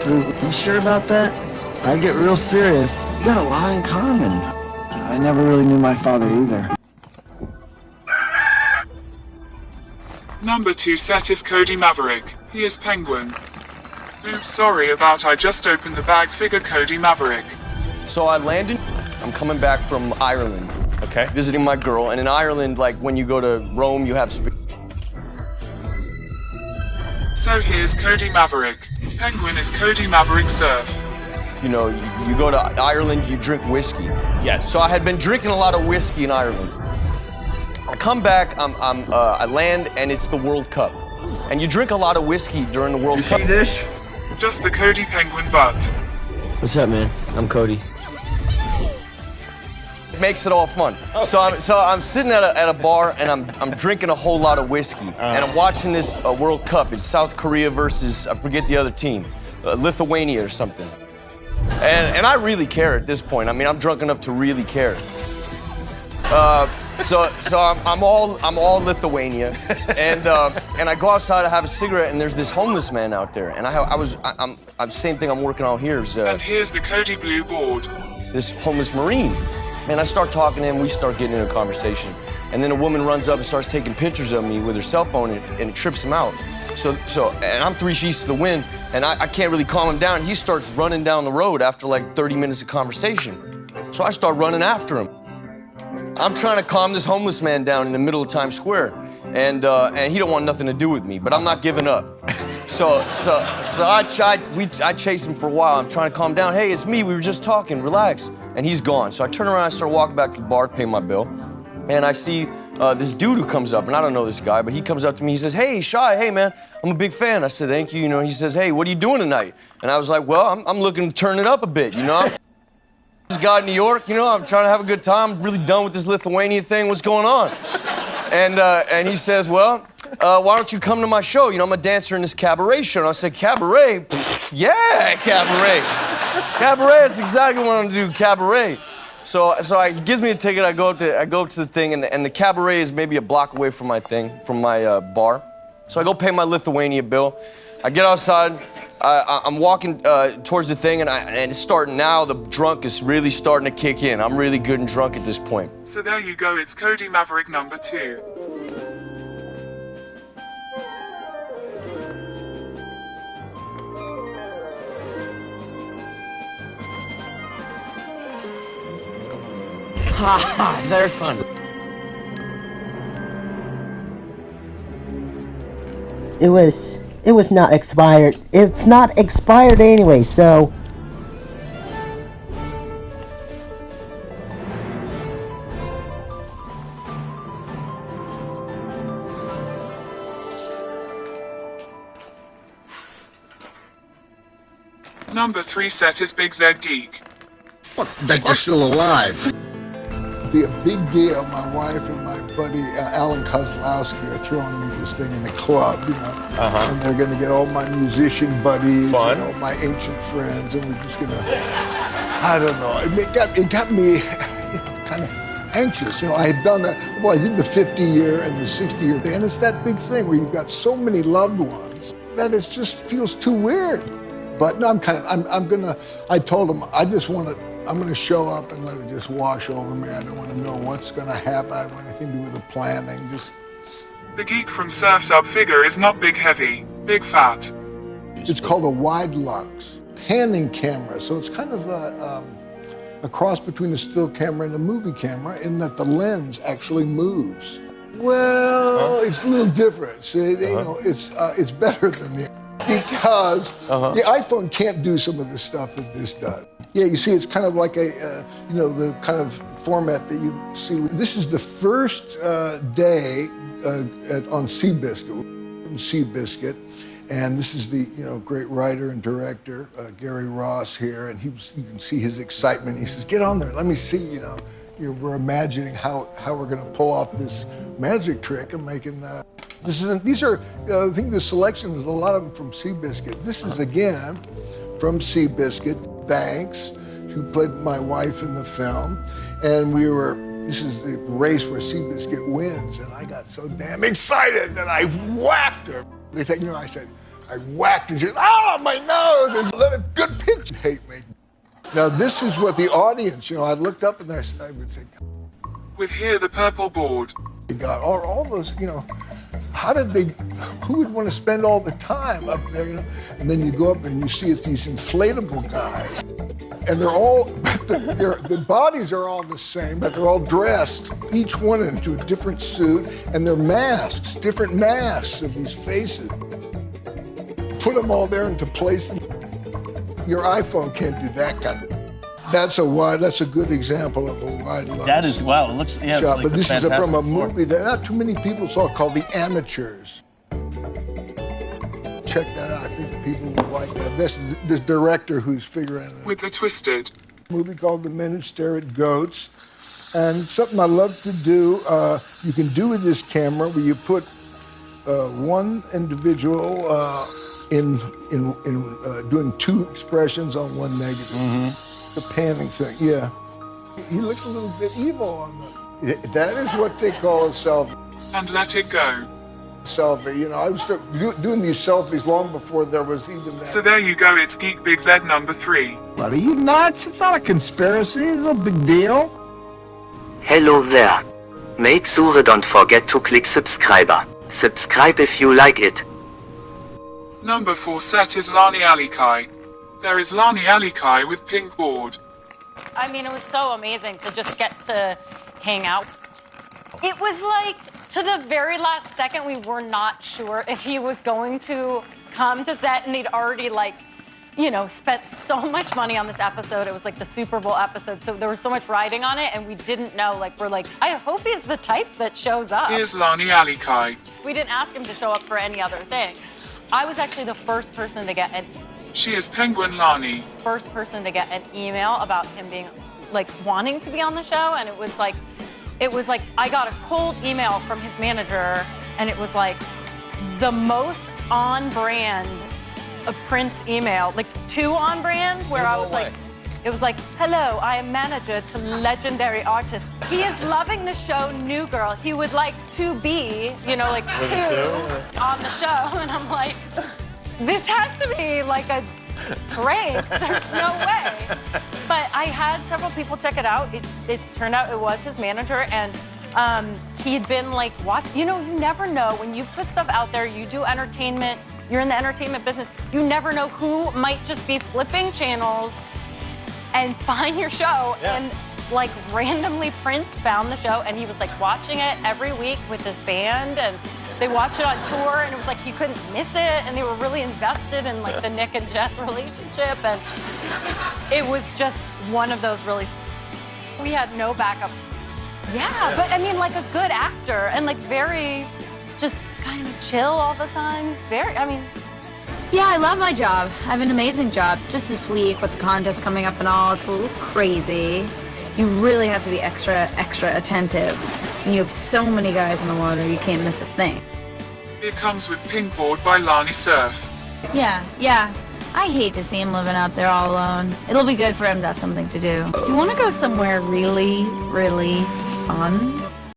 through. You sure about that? I get real serious. You got a lot in common. I never really knew my father either. Number 2 set is Cody Maverick. He is Penguin. Oops, sorry about I just opened the bag. Figure Cody Maverick. So I landed. I'm coming back from Ireland. Okay. Visiting my girl. And in Ireland, like when you go to Rome, you have. So here's Cody Maverick. Penguin is Cody Maverick Surf. You know, you go to Ireland, you drink whiskey. Yes. So I had been drinking a lot of whiskey in Ireland. I come back, I land, and it's the World Cup. And you drink a lot of whiskey during the World Cup. See this? Just the Cody Penguin butt. What's up, man? I'm Cody. It makes it all fun. Okay. So I'm sitting at a bar, and I'm drinking a whole lot of whiskey. And I'm watching this World Cup. It's South Korea versus, I forget the other team, Lithuania or something. And I really care at this point. I mean, I'm drunk enough to really care. So I'm all Lithuania, and I go outside to have a cigarette, and there's this homeless man out there, and I'm same thing I'm working on here is And here's the Cody Blue board. this homeless Marine. Man, I start talking to him, we start getting into a conversation, and then a woman runs up and starts taking pictures of me with her cell phone, and it trips him out. And I'm 3 sheets to the wind, and I can't really calm him down. He starts running down the road after like 30 minutes of conversation. So I start running after him. I'm trying to calm this homeless man down in the middle of Times Square, and he don't want nothing to do with me, but I'm not giving up. So I chase him for a while. I'm trying to calm down. Hey, it's me. We were just talking. Relax. And he's gone. So I turn around and start walking back to the bar to pay my bill, and I see this dude who comes up, and I don't know this guy, but he comes up to me. He says, "Hey, Shy. Hey, man. I'm a big fan." I said, "Thank you." You know. He says, "Hey, what are you doing tonight?" And I was like, "Well, I'm looking to turn it up a bit. You know." This guy in New York, you know, I'm trying to have a good time. I'm really done with this Lithuania thing. What's going on? And he says, "Well, why don't you come to my show? You know, I'm a dancer in this cabaret show." And I said, "Cabaret? Pfft, yeah, cabaret. Cabaret is exactly what I'm gonna do. Cabaret." So he gives me a ticket. I go up to the thing, and the cabaret is maybe a block away from my bar. So I go pay my Lithuania bill. I get outside. I'm walking towards the thing, and it's starting now. The drunk is really starting to kick in. I'm really good and drunk at this point. So there you go, it's Cody Maverick number 2. Ha ha, they're fun. It was not expired. It's not expired anyway, so... Number 3 set is Big Z Geek. What, that you're still alive? Be a big deal. My wife and my buddy Alan Kozlowski are throwing me this thing in the club, you know, and they're going to get all my musician buddies, Fun. and all my ancient friends, and we're just going to, I don't know, it got me kind of anxious. You know, I had done that, well, I did the 50 year and the 60 year, and it's that big thing where you've got so many loved ones that it just feels too weird. But no, I told him, I'm gonna show up and let it just wash over me. I don't want to know what's gonna happen. I don't want anything to do with the planning. The geek from Surf's Up figure is not big heavy, big fat. It's called a wide lux panning camera. So it's kind of a cross between a still camera and a movie camera in that the lens actually moves. Well, it's a little different. So, you know, it's better than because the iPhone can't do some of the stuff that this does. Yeah, you see, it's kind of like you know, the kind of format that you see. This is the first day on Seabiscuit, and this is the, you know, great writer and director, Gary Ross here, and you can see his excitement. He says, "Get on there, let me see, you know, we're imagining how we're gonna pull off this magic trick and making, these are, I think the selection is a lot of them from Seabiscuit. This is, again, from Seabiscuit. Banks, who played my wife in the film, and this is the race where Seabiscuit wins, and I got so damn excited that I whacked her. They think, you know, I said, I whacked and she, my nose! It's a good picture. Hate me. Now this is what the audience, I looked up and I would say, With here the purple board. they got all those, who would want to spend all the time up there, And then you go up and you see it's these inflatable guys. And they're all, their bodies are all the same, but they're all dressed, each one into a different suit, and they're masks, different masks of these faces. Put them all there into place. Your iPhone can't do that kind of. That's a good example of a wide lens. That is, wow, it looks, yeah, shot, it's like but this is from a Fantastic Four. movie that not too many people saw called The Amateurs. Check that out. I think people will like that. This director who's figuring it. With the twisted. Movie called The Men Who Stare at Goats. And something I love to do, you can do with this camera where you put one individual in doing two expressions on one negative. The panning thing, yeah. He looks a little bit evil on the. That is what they call a selfie. And let it go. Selfie, I was doing these selfies long before there was even that. So there you go, it's Geek Big Z number 3. What, are you nuts? It's not a conspiracy. It's no big deal. Hello there. Make sure don't forget to click subscriber. Subscribe if you like it. Number 4 set is Lani Alikai. There is Lani Alikai with pink board. I mean, it was so amazing to just get to hang out. It was like, to the very last second, we were not sure if he was going to come to set, and he'd already, spent so much money on this episode. It was like the Super Bowl episode, so there was so much riding on it, and we didn't know, I hope he's the type that shows up. Here's Lani Alikai. We didn't ask him to show up for any other thing. I was actually the first person to get She is Penguin Lani. first person to get an email about him being wanting to be on the show, and it was like I got a cold email from his manager, and it was the most on brand Prince email, 2 on brand, where I was it was hello, I am manager to legendary artist. He is loving the show New Girl. He would like to be, 2 on the show, and I'm like, this has to be a prank. There's no way. But I had several people check it out. It turned out it was his manager, and he'd been what? You never know when you put stuff out there. You do entertainment. You're in the entertainment business. You never know who might just be flipping channels and find your show. Yeah. And randomly Prince found the show, and he was watching it every week with his band, and they watched it on tour, and it was he couldn't miss it, and they were really invested in the Nick and Jess relationship, and it was just one of those really. We had no backup. Yeah, but I mean, a good actor, and very, just kind of chill all the time. He's very, Yeah, I love my job. I have an amazing job. Just this week with the contest coming up and all, it's a little crazy. You really have to be extra attentive. And you have so many guys in the water, you can't miss a thing. It comes with pink board by Lani Surf. Yeah. I hate to see him living out there all alone. It'll be good for him to have something to do. Do you want to go somewhere really, really fun?